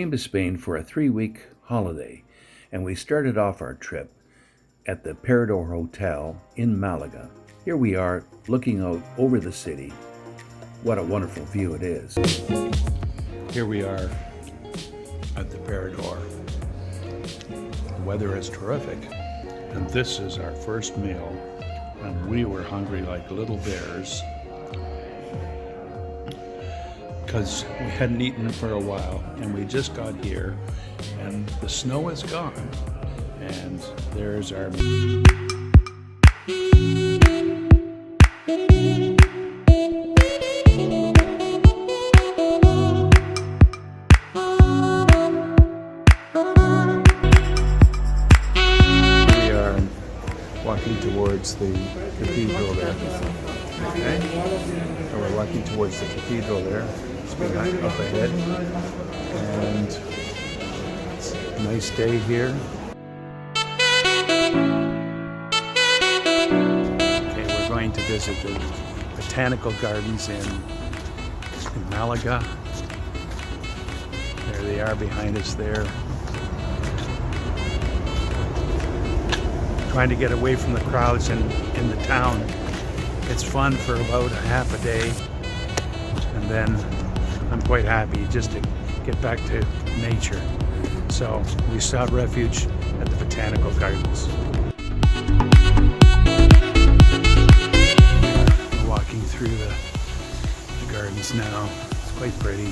came to Spain for a 3-week holiday, and we started off our trip at the Parador Hotel in Malaga. Here we are looking out over the city. What a wonderful view it is. Here we are at the Parador. The weather is terrific, and this is our first meal, and we were hungry like little bears because we hadn't eaten for a while, and we just got here, and the snow is gone, and there's our walking towards the cathedral there. Okay. So we're walking towards the cathedral there. It's behind up ahead. And it's a nice day here. Okay, we're going to visit the botanical gardens in Malaga. There they are behind us there. Trying to get away from the crowds in the town. It's fun for about a half a day, and then I'm quite happy just to get back to nature. So we sought refuge at the botanical gardens. We're walking through the gardens now. It's quite pretty.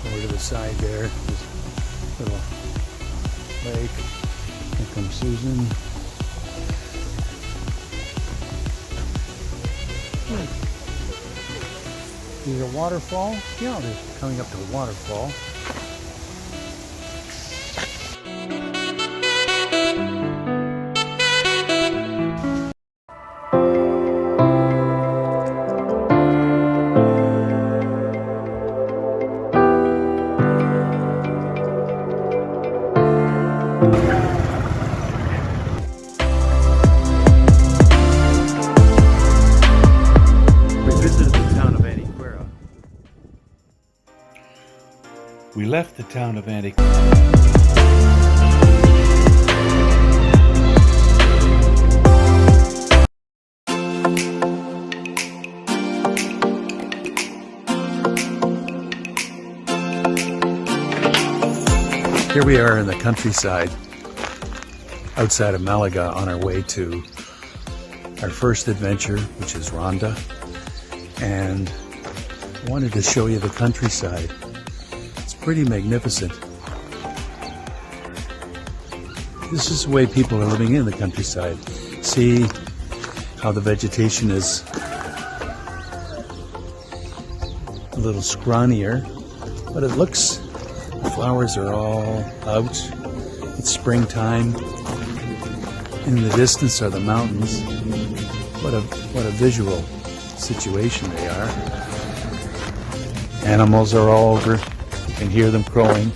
Over to the side there, this little lake. Here comes Susan. Is it a waterfall? Yeah, they're coming up to the waterfall. We left the town of Antequera. Here we are in the countryside outside of Malaga on our way to our first adventure, which is Ronda. And I wanted to show you the countryside. Pretty magnificent. This is the way people are living in the countryside. See how the vegetation is a little scrawnier, but it looks, the flowers are all out. It's springtime. In the distance are the mountains. What a visual situation they are. Animals are all over. You can hear them crowing,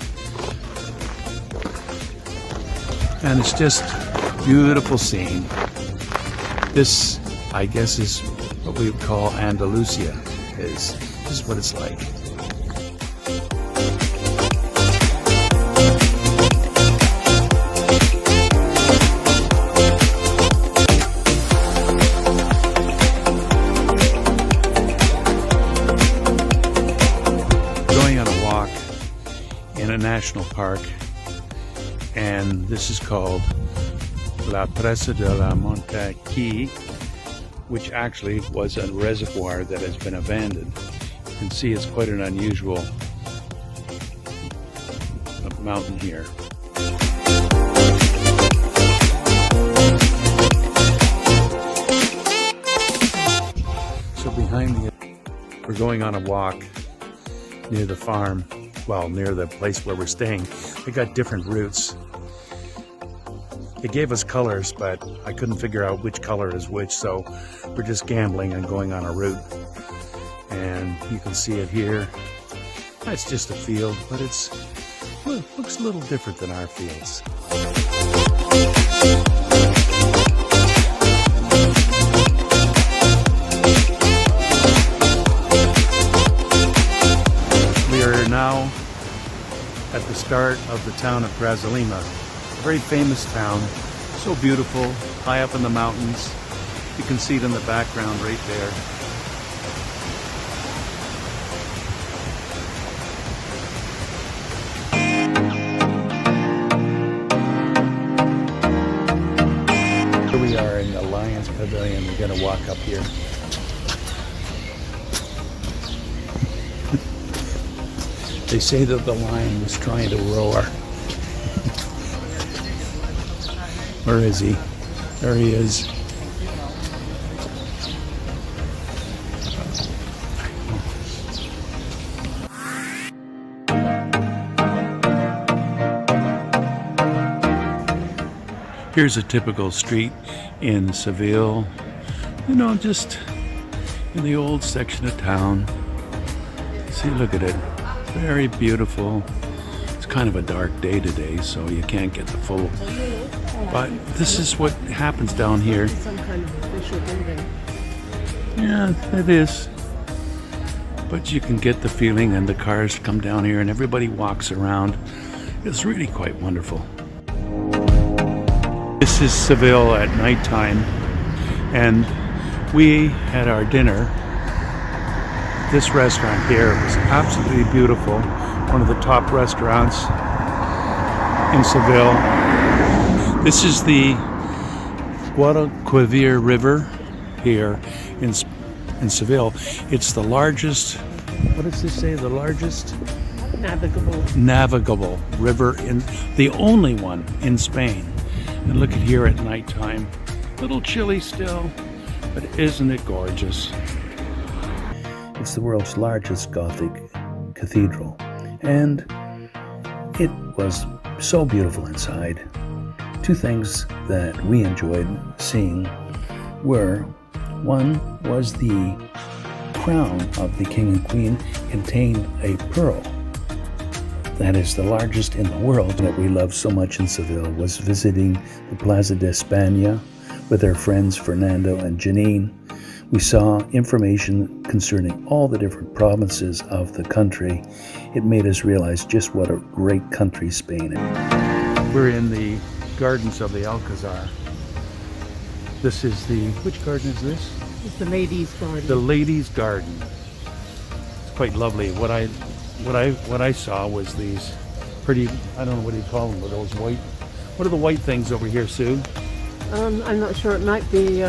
and it's just a beautiful scene. This, I guess, is what we would call Andalusia. This is what it's like. Going on a walk in a national park, and this is called La Presa de la Montaquí, which actually was a reservoir that has been abandoned. You can see it's quite an unusual mountain here. So behind me, we're going on a walk near the farm. Well, near the place where we're staying. They got different routes. It gave us colors, but I couldn't figure out which color is which, so we're just gambling and going on a route. And you can see it here. It's just a field, but it looks a little different than our fields. at the start of the town of Grazalema. A very famous town, so beautiful, high up in the mountains. You can see it in the background right there. Here we are in the Lions Pavilion. We're going to walk up here. They say that the lion was trying to roar. Where is he? There he is. Here's a typical street in Seville. You know, just in the old section of town. See, look at it. Very beautiful. It's kind of a dark day today, so you can't get the full. But this is what happens down here. Some kind of official building. Yeah, it is. But you can get the feeling, and the cars come down here, and everybody walks around. It's really quite wonderful. This is Seville at nighttime, and we had our dinner. This restaurant here was absolutely beautiful. One of the top restaurants in Seville. This is the Guadalquivir River here in Seville. It's the largest, what does this say, the largest? Navigable river, the only one in Spain. And look at here at nighttime. A little chilly still, but isn't it gorgeous? It's the world's largest Gothic cathedral, and it was so beautiful inside. Two things that we enjoyed seeing were, one was the crown of the king and queen contained a pearl. That is the largest in the world. What we loved so much in Seville was visiting the Plaza de España with our friends Fernando and Janine. We saw information concerning all the different provinces of the country. It made us realize just what a great country Spain is. We're in the gardens of the Alcazar. This is which garden is this? It's the ladies' garden. The ladies' garden. It's quite lovely. What I saw was these pretty, I don't know what do you call them, but those white, what are the white things over here, Sue? I'm not sure. It might be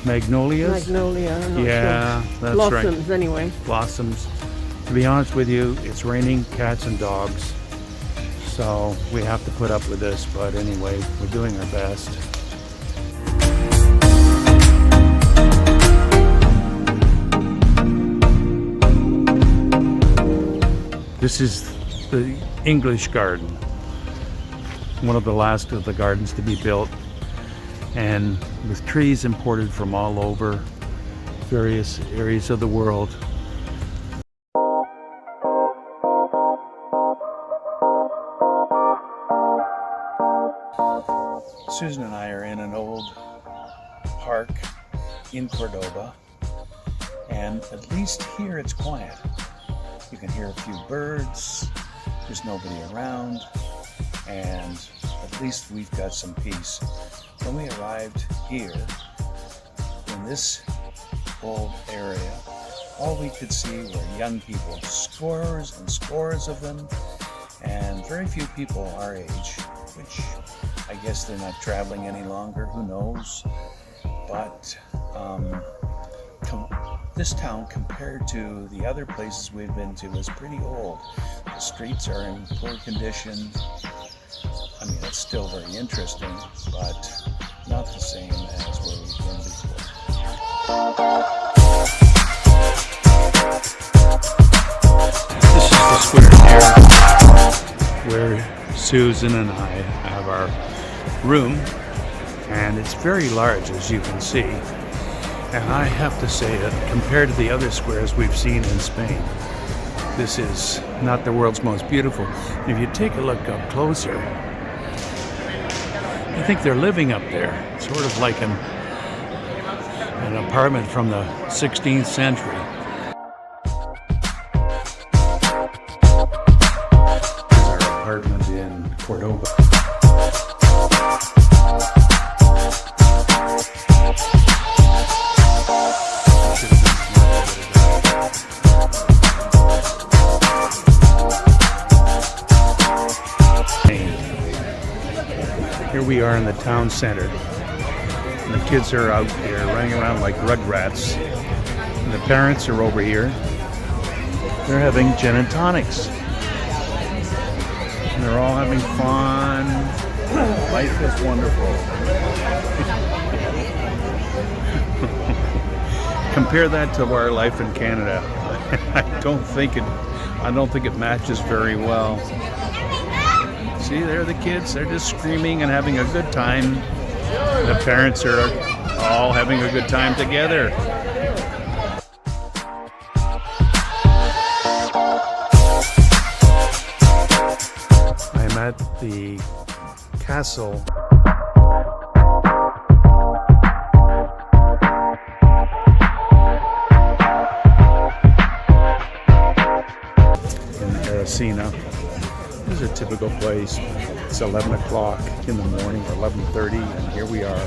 Magnolias? magnolia. I'm not Yeah, sure. that's Blossoms, right. anyway. Blossoms. To be honest with you, it's raining cats and dogs, so we have to put up with this, but anyway, we're doing our best. This is the English garden, one of the last of the gardens to be built, and with trees imported from all over various areas of the world. Susan and I are in an old park in Cordoba, and at least here it's quiet. You can hear a few birds, there's nobody around, and at least we've got some peace. When we arrived here, in this old area, all we could see were young people, scores and scores of them, and very few people our age, which I guess they're not traveling any longer, who knows. But this town, compared to the other places we've been to, is pretty old. The streets are in poor condition. I mean, it's still very interesting, but not the same as where we've been before. This is the square here, where Susan and I have our room, and it's very large, as you can see. And I have to say that compared to the other squares we've seen in Spain, this is not the world's most beautiful. If you take a look up closer, I think they're living up there, sort of like an apartment from the 16th century. These are Here we are in the town center. And the kids are out here running around like rugrats. And the parents are over here. They're having gin and tonics. And they're all having fun. Life is wonderful. Compare that to our life in Canada. I don't think it matches very well. See, there are the kids. They're just screaming and having a good time. The parents are all having a good time together. I'm at the castle. In Aracena. This is a typical place. It's 11 o'clock in the morning, or 11:30, and here we are.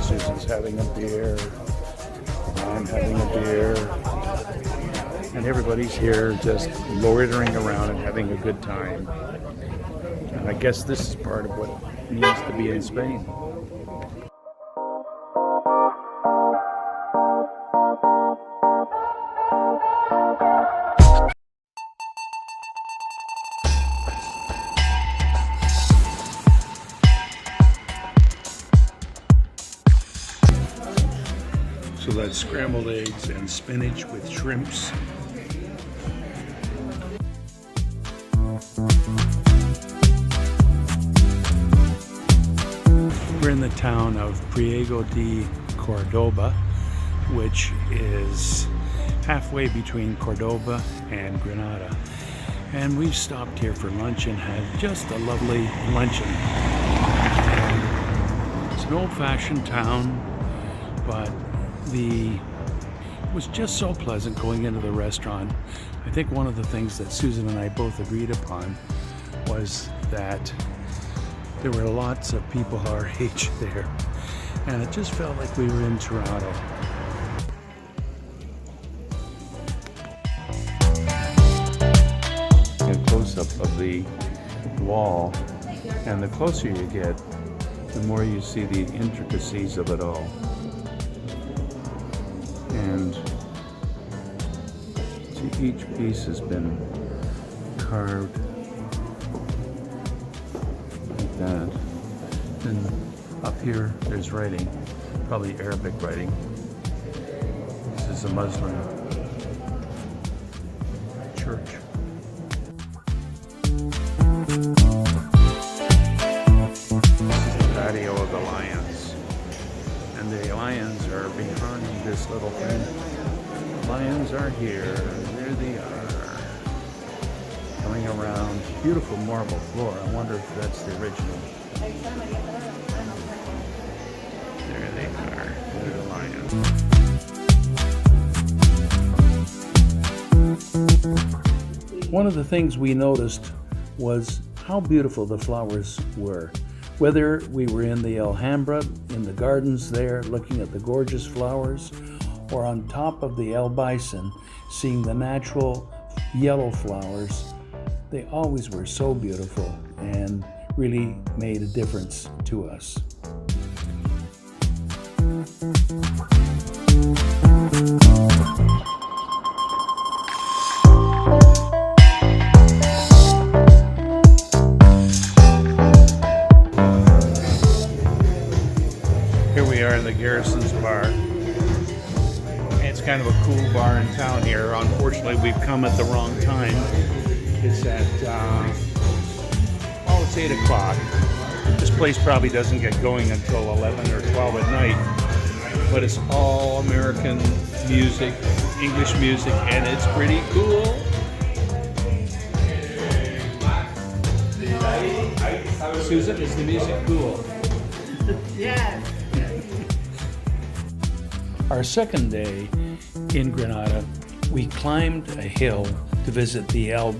Susan's having a beer. I'm having a beer. And everybody's here just loitering around and having a good time. And I guess this is part of what it means to be in Spain. So that's scrambled eggs and spinach with shrimps. We're in the town of Priego de Cordoba, which is halfway between Cordoba and Granada. And we've stopped here for lunch and had just a lovely luncheon. It's an old-fashioned town, but it was just so pleasant going into the restaurant. I think one of the things that Susan and I both agreed upon was that there were lots of people our age there, and it just felt like we were in Toronto. A close-up of the wall, and the closer you get, the more you see the intricacies of it all. And see, each piece has been carved like that. And up here there's writing, probably Arabic writing. This is a Muslim church. This is the patio of the lions. And the lions are behind this little thing. The lions are here. There they are. Coming around. Beautiful marble floor. I wonder if that's the original. There they are. There are the lions. One of the things we noticed was how beautiful the flowers were. Whether we were in the Alhambra, in the gardens there, looking at the gorgeous flowers, or on top of the El Bison, seeing the natural yellow flowers, they always were so beautiful and really made a difference to us. In the Garrison's Bar. It's kind of a cool bar in town here. Unfortunately, we've come at the wrong time. It's at, it's 8 o'clock. This place probably doesn't get going until 11 or 12 at night, but it's all American music, English music, and it's pretty cool. Susan, is the music cool? Yes. Our second day in Granada, we climbed a hill to visit the El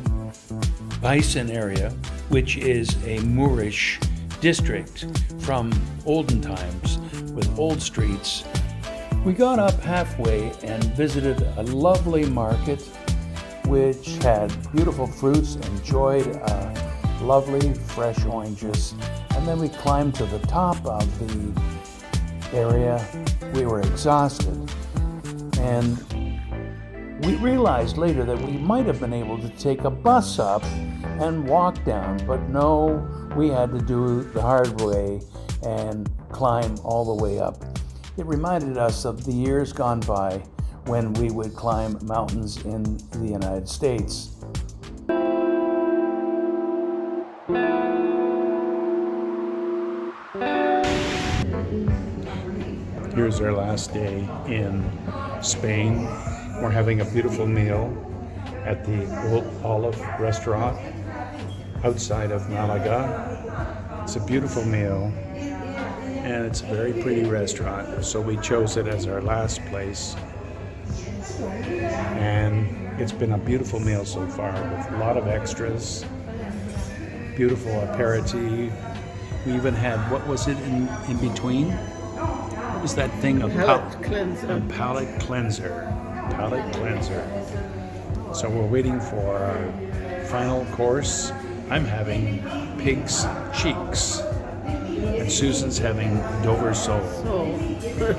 Bison area, which is a Moorish district from olden times with old streets. We got up halfway and visited a lovely market which had beautiful fruits, enjoyed a lovely fresh oranges, and then we climbed to the top of the area. We were exhausted, and we realized later that we might have been able to take a bus up and walk down, but no, we had to do the hard way and climb all the way up. It reminded us of the years gone by when we would climb mountains in the United States. Here's our last day in Spain. We're having a beautiful meal at the Old Olive restaurant outside of Malaga. It's a beautiful meal, and it's a very pretty restaurant, so we chose it as our last place. And it's been a beautiful meal so far with a lot of extras, beautiful aperitif. We even had, what was it in between? What was that thing? Palate cleanser. Palate cleanser. Palate cleanser. So we're waiting for our final course. I'm having pig's cheeks, and Susan's having Dover sole. So